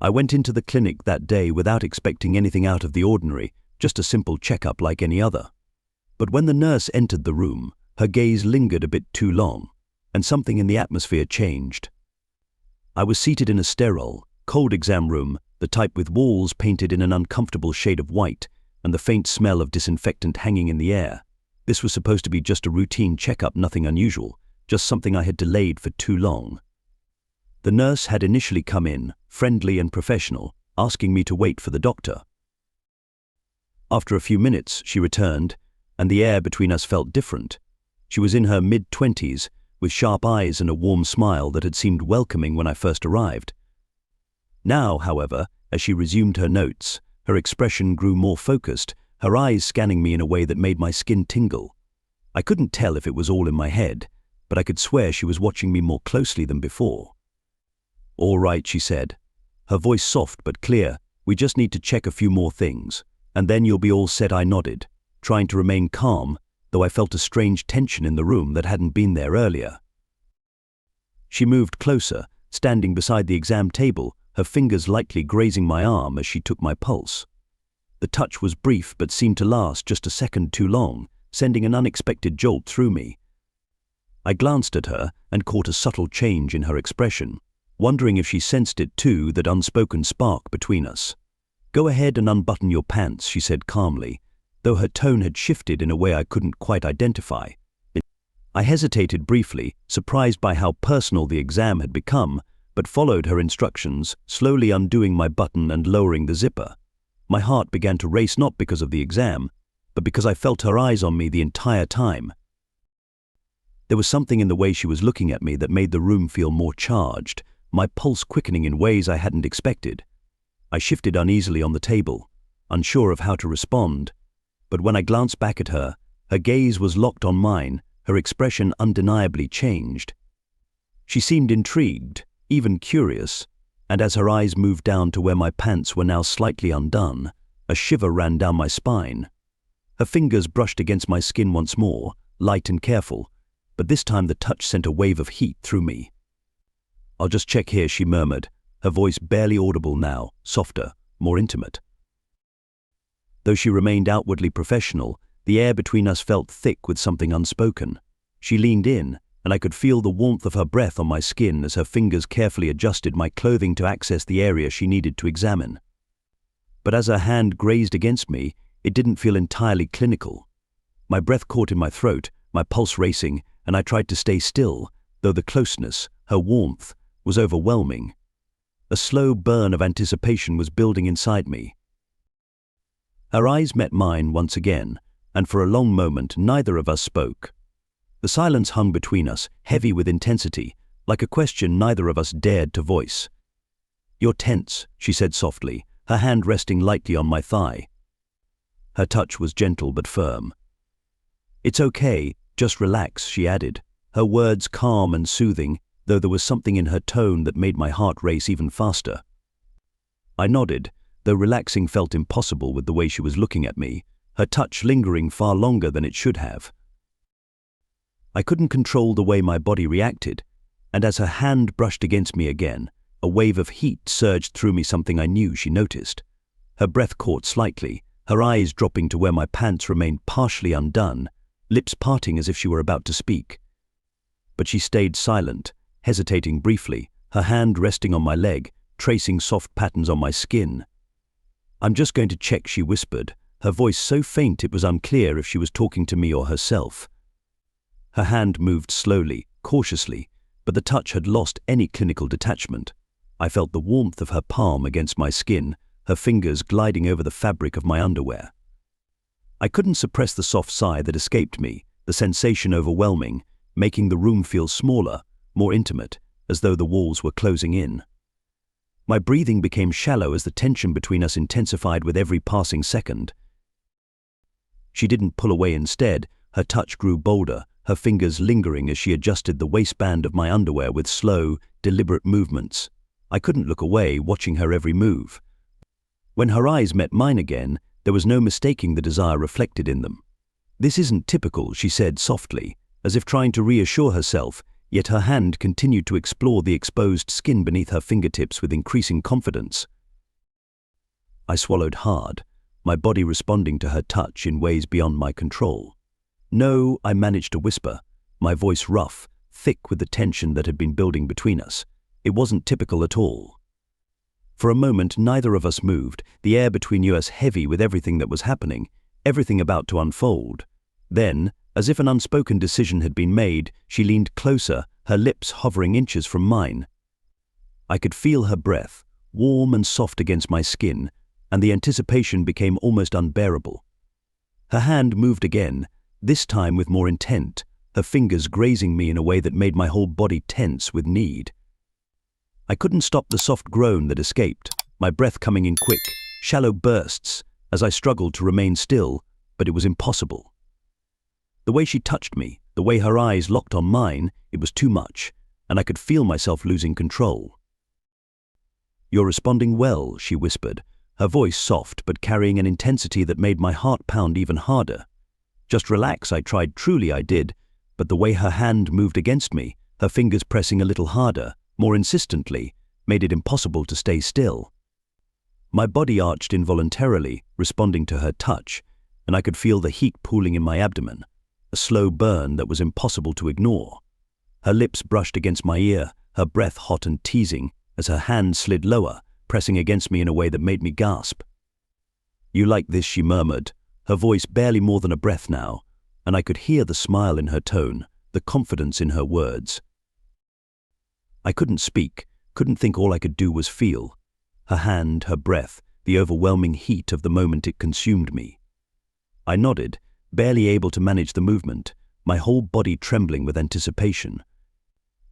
I went into the clinic that day without expecting anything out of the ordinary, just a simple checkup like any other. But when the nurse entered the room, her gaze lingered a bit too long, and something in the atmosphere changed. I was seated in a sterile, cold exam room, the type with walls painted in an uncomfortable shade of white, and the faint smell of disinfectant hanging in the air. This was supposed to be just a routine checkup, nothing unusual, just something I had delayed for too long. The nurse had initially come in, friendly and professional, asking me to wait for the doctor. After a few minutes, she returned, and the air between us felt different. She was in her mid-20s, with sharp eyes and a warm smile that had seemed welcoming when I first arrived. Now, however, as she resumed her notes, her expression grew more focused, her eyes scanning me in a way that made my skin tingle. I couldn't tell if it was all in my head, but I could swear she was watching me more closely than before. "All right," she said, her voice soft but clear. "We just need to check a few more things, and then you'll be all set." I nodded, trying to remain calm, though I felt a strange tension in the room that hadn't been there earlier. She moved closer, standing beside the exam table, her fingers lightly grazing my arm as she took my pulse. The touch was brief but seemed to last just a second too long, sending an unexpected jolt through me. I glanced at her and caught a subtle change in her expression, wondering if she sensed it too, that unspoken spark between us. "Go ahead and unbutton your pants," she said calmly, though her tone had shifted in a way I couldn't quite identify. I hesitated briefly, surprised by how personal the exam had become, but followed her instructions, slowly undoing my button and lowering the zipper. My heart began to race, not because of the exam, but because I felt her eyes on me the entire time. There was something in the way she was looking at me that made the room feel more charged, my pulse quickening in ways I hadn't expected. I shifted uneasily on the table, unsure of how to respond, but when I glanced back at her, her gaze was locked on mine, her expression undeniably changed. She seemed intrigued, even curious, and as her eyes moved down to where my pants were now slightly undone, a shiver ran down my spine. Her fingers brushed against my skin once more, light and careful, but this time the touch sent a wave of heat through me. "I'll just check here," she murmured, her voice barely audible now, softer, more intimate. Though she remained outwardly professional, the air between us felt thick with something unspoken. She leaned in, and I could feel the warmth of her breath on my skin as her fingers carefully adjusted my clothing to access the area she needed to examine. But as her hand grazed against me, it didn't feel entirely clinical. My breath caught in my throat, my pulse racing, and I tried to stay still, though the closeness, her warmth, was overwhelming. A slow burn of anticipation was building inside me. Her eyes met mine once again, and for a long moment neither of us spoke. The silence hung between us, heavy with intensity, like a question neither of us dared to voice. "You're tense," she said softly, her hand resting lightly on my thigh. Her touch was gentle but firm. "It's okay, just relax," she added, her words calm and soothing, though there was something in her tone that made my heart race even faster. I nodded, though relaxing felt impossible with the way she was looking at me, her touch lingering far longer than it should have. I couldn't control the way my body reacted, and as her hand brushed against me again, a wave of heat surged through me, something I knew she noticed. Her breath caught slightly, her eyes dropping to where my pants remained partially undone, lips parting as if she were about to speak. But she stayed silent, hesitating briefly, her hand resting on my leg, tracing soft patterns on my skin. "I'm just going to check," she whispered, her voice so faint it was unclear if she was talking to me or herself. Her hand moved slowly, cautiously, but the touch had lost any clinical detachment. I felt the warmth of her palm against my skin, her fingers gliding over the fabric of my underwear. I couldn't suppress the soft sigh that escaped me, the sensation overwhelming, making the room feel smaller, more intimate, as though the walls were closing in. My breathing became shallow as the tension between us intensified with every passing second. She didn't pull away. Instead, her touch grew bolder, her fingers lingering as she adjusted the waistband of my underwear with slow, deliberate movements. I couldn't look away, watching her every move. When her eyes met mine again, there was no mistaking the desire reflected in them. "This isn't typical," she said softly, as if trying to reassure herself, yet her hand continued to explore the exposed skin beneath her fingertips with increasing confidence. I swallowed hard, my body responding to her touch in ways beyond my control. "No," I managed to whisper, my voice rough, thick with the tension that had been building between us. It wasn't typical at all. For a moment, neither of us moved, the air between us heavy with everything that was happening, everything about to unfold. Then, as if an unspoken decision had been made, she leaned closer, her lips hovering inches from mine. I could feel her breath, warm and soft against my skin, and the anticipation became almost unbearable. Her hand moved again, this time with more intent, her fingers grazing me in a way that made my whole body tense with need. I couldn't stop the soft groan that escaped, my breath coming in quick, shallow bursts, as I struggled to remain still, but it was impossible. The way she touched me, the way her eyes locked on mine, it was too much, and I could feel myself losing control. "You're responding well," she whispered, her voice soft but carrying an intensity that made my heart pound even harder. "Just relax," I tried, truly I did, but the way her hand moved against me, her fingers pressing a little harder, more insistently, made it impossible to stay still. My body arched involuntarily, responding to her touch, and I could feel the heat pooling in my abdomen, a slow burn that was impossible to ignore. Her lips brushed against my ear, her breath hot and teasing, as her hand slid lower, pressing against me in a way that made me gasp. "You like this," she murmured, her voice barely more than a breath now, and I could hear the smile in her tone, the confidence in her words. I couldn't speak, couldn't think. All I could do was feel. Her hand, her breath, the overwhelming heat of the moment it consumed me. I nodded, barely able to manage the movement, my whole body trembling with anticipation.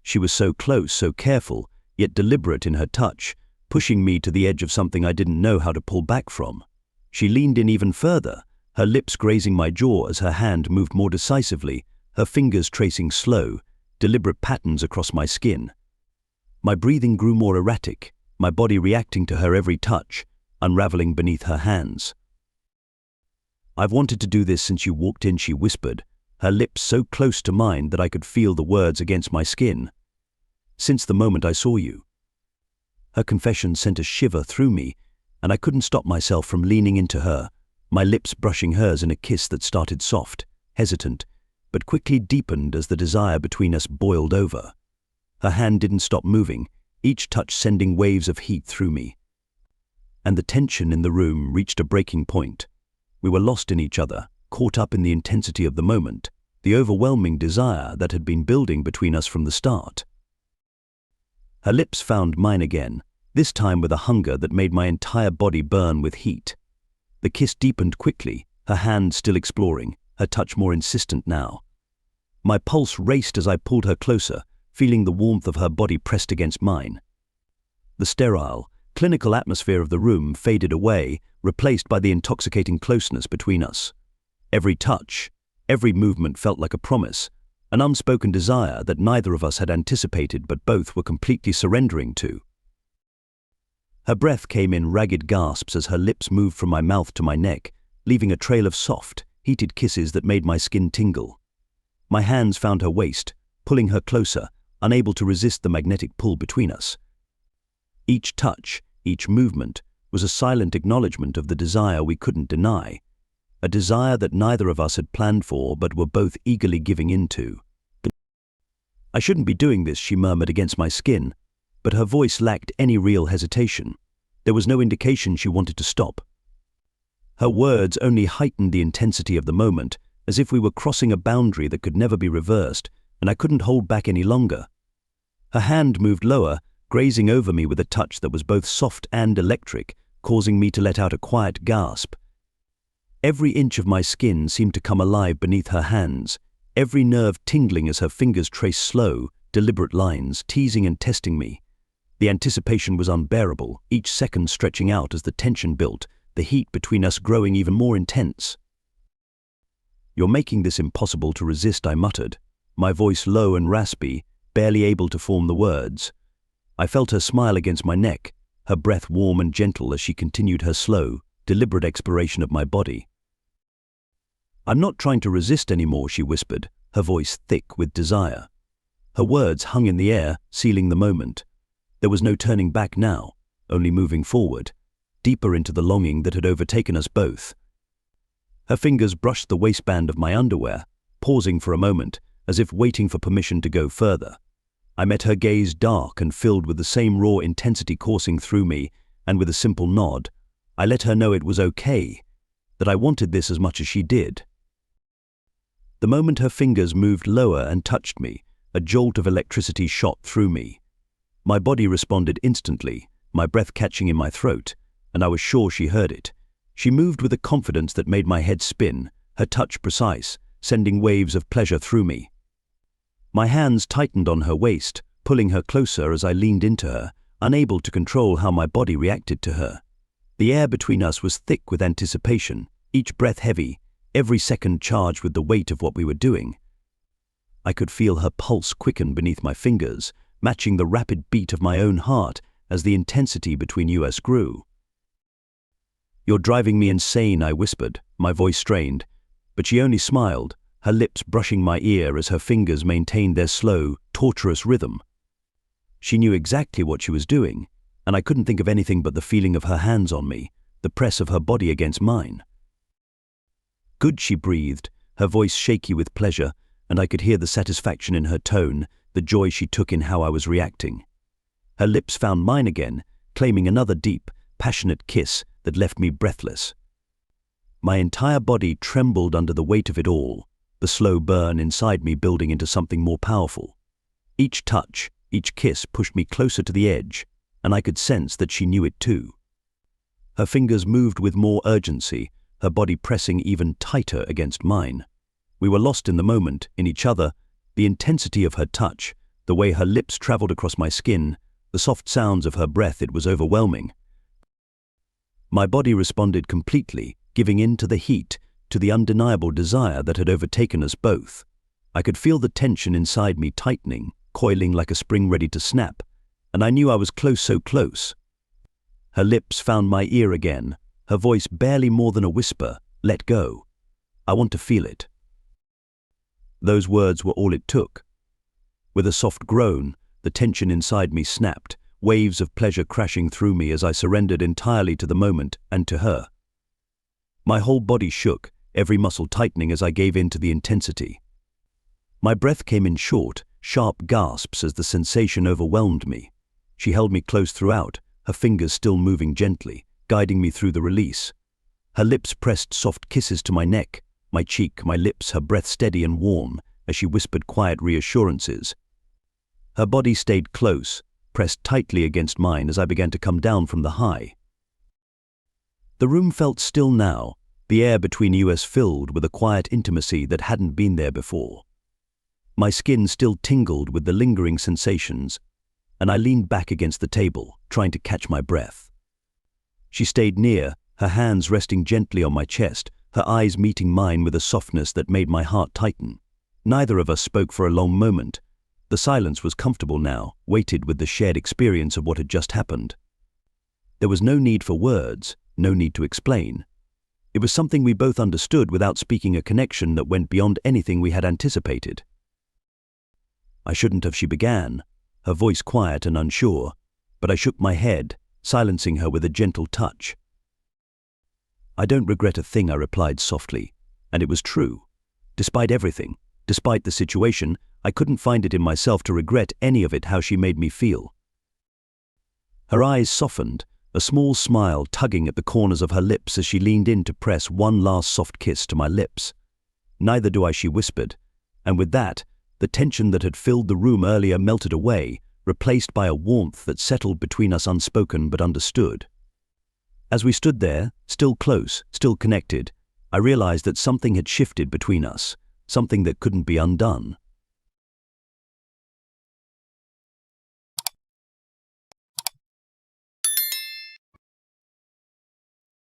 She was so close, so careful, yet deliberate in her touch, pushing me to the edge of something I didn't know how to pull back from. She leaned in even further, her lips grazing my jaw as her hand moved more decisively, her fingers tracing slow, deliberate patterns across my skin. My breathing grew more erratic, my body reacting to her every touch, unraveling beneath her hands. "I've wanted to do this since you walked in," she whispered, her lips so close to mine that I could feel the words against my skin. "Since the moment I saw you." Her confession sent a shiver through me, and I couldn't stop myself from leaning into her, my lips brushing hers in a kiss that started soft, hesitant, but quickly deepened as the desire between us boiled over. Her hand didn't stop moving, each touch sending waves of heat through me. And the tension in the room reached a breaking point. We were lost in each other, caught up in the intensity of the moment, the overwhelming desire that had been building between us from the start. Her lips found mine again, this time with a hunger that made my entire body burn with heat. The kiss deepened quickly, her hand still exploring, her touch more insistent now. My pulse raced as I pulled her closer, feeling the warmth of her body pressed against mine. The sterile, clinical atmosphere of the room faded away, replaced by the intoxicating closeness between us. Every touch, every movement felt like a promise, an unspoken desire that neither of us had anticipated but both were completely surrendering to. Her breath came in ragged gasps as her lips moved from my mouth to my neck, leaving a trail of soft, heated kisses that made my skin tingle. My hands found her waist, pulling her closer, unable to resist the magnetic pull between us. Each touch, each movement, was a silent acknowledgement of the desire we couldn't deny, a desire that neither of us had planned for but were both eagerly giving into. "I shouldn't be doing this," she murmured against my skin, but her voice lacked any real hesitation. There was no indication she wanted to stop. Her words only heightened the intensity of the moment, as if we were crossing a boundary that could never be reversed, and I couldn't hold back any longer. Her hand moved lower, grazing over me with a touch that was both soft and electric, causing me to let out a quiet gasp. Every inch of my skin seemed to come alive beneath her hands, every nerve tingling as her fingers traced slow, deliberate lines, teasing and testing me. The anticipation was unbearable, each second stretching out as the tension built, the heat between us growing even more intense. "You're making this impossible to resist," I muttered, my voice low and raspy, barely able to form the words. I felt her smile against my neck, her breath warm and gentle as she continued her slow, deliberate exploration of my body. "I'm not trying to resist anymore," she whispered, her voice thick with desire. Her words hung in the air, sealing the moment. There was no turning back now, only moving forward, deeper into the longing that had overtaken us both. Her fingers brushed the waistband of my underwear, pausing for a moment, as if waiting for permission to go further. I met her gaze, dark and filled with the same raw intensity coursing through me, and with a simple nod, I let her know it was okay, that I wanted this as much as she did. The moment her fingers moved lower and touched me, a jolt of electricity shot through me. My body responded instantly, my breath catching in my throat, and I was sure she heard it. She moved with a confidence that made my head spin, her touch precise, sending waves of pleasure through me. My hands tightened on her waist, pulling her closer as I leaned into her, unable to control how my body reacted to her. The air between us was thick with anticipation, each breath heavy, every second charged with the weight of what we were doing. I could feel her pulse quicken beneath my fingers, matching the rapid beat of my own heart as the intensity between us grew. "You're driving me insane," I whispered, my voice strained, but she only smiled, her lips brushing my ear as her fingers maintained their slow, torturous rhythm. She knew exactly what she was doing, and I couldn't think of anything but the feeling of her hands on me, the press of her body against mine. "Good," she breathed, her voice shaky with pleasure, and I could hear the satisfaction in her tone, the joy she took in how I was reacting. Her lips found mine again, claiming another deep, passionate kiss that left me breathless. My entire body trembled under the weight of it all, the slow burn inside me building into something more powerful. Each touch, each kiss pushed me closer to the edge, and I could sense that she knew it too. Her fingers moved with more urgency, her body pressing even tighter against mine. We were lost in the moment, in each other, the intensity of her touch, the way her lips traveled across my skin, the soft sounds of her breath. It was overwhelming. My body responded completely, giving in to the heat, to the undeniable desire that had overtaken us both. I could feel the tension inside me tightening, coiling like a spring ready to snap, and I knew I was close, so close. Her lips found my ear again, her voice barely more than a whisper, "Let go. I want to feel it." Those words were all it took. With a soft groan, the tension inside me snapped, waves of pleasure crashing through me as I surrendered entirely to the moment and to her. My whole body shook, every muscle tightening as I gave in to the intensity. My breath came in short, sharp gasps as the sensation overwhelmed me. She held me close throughout, her fingers still moving gently, guiding me through the release. Her lips pressed soft kisses to my neck, my cheek, my lips, her breath steady and warm as she whispered quiet reassurances. Her body stayed close, pressed tightly against mine as I began to come down from the high. The room felt still now, the air between us filled with a quiet intimacy that hadn't been there before. My skin still tingled with the lingering sensations, and I leaned back against the table, trying to catch my breath. She stayed near, her hands resting gently on my chest, her eyes meeting mine with a softness that made my heart tighten. Neither of us spoke for a long moment. The silence was comfortable now, weighted with the shared experience of what had just happened. There was no need for words, no need to explain. It was something we both understood without speaking, a connection that went beyond anything we had anticipated. "I shouldn't have," she began, her voice quiet and unsure, but I shook my head, silencing her with a gentle touch. "I don't regret a thing," I replied softly, and it was true. Despite everything, despite the situation, I couldn't find it in myself to regret any of it. How she made me feel. Her eyes softened, a small smile tugging at the corners of her lips as she leaned in to press one last soft kiss to my lips. "Neither do I," she whispered, and with that, the tension that had filled the room earlier melted away, replaced by a warmth that settled between us, unspoken but understood. As we stood there, still close, still connected, I realized that something had shifted between us, something that couldn't be undone.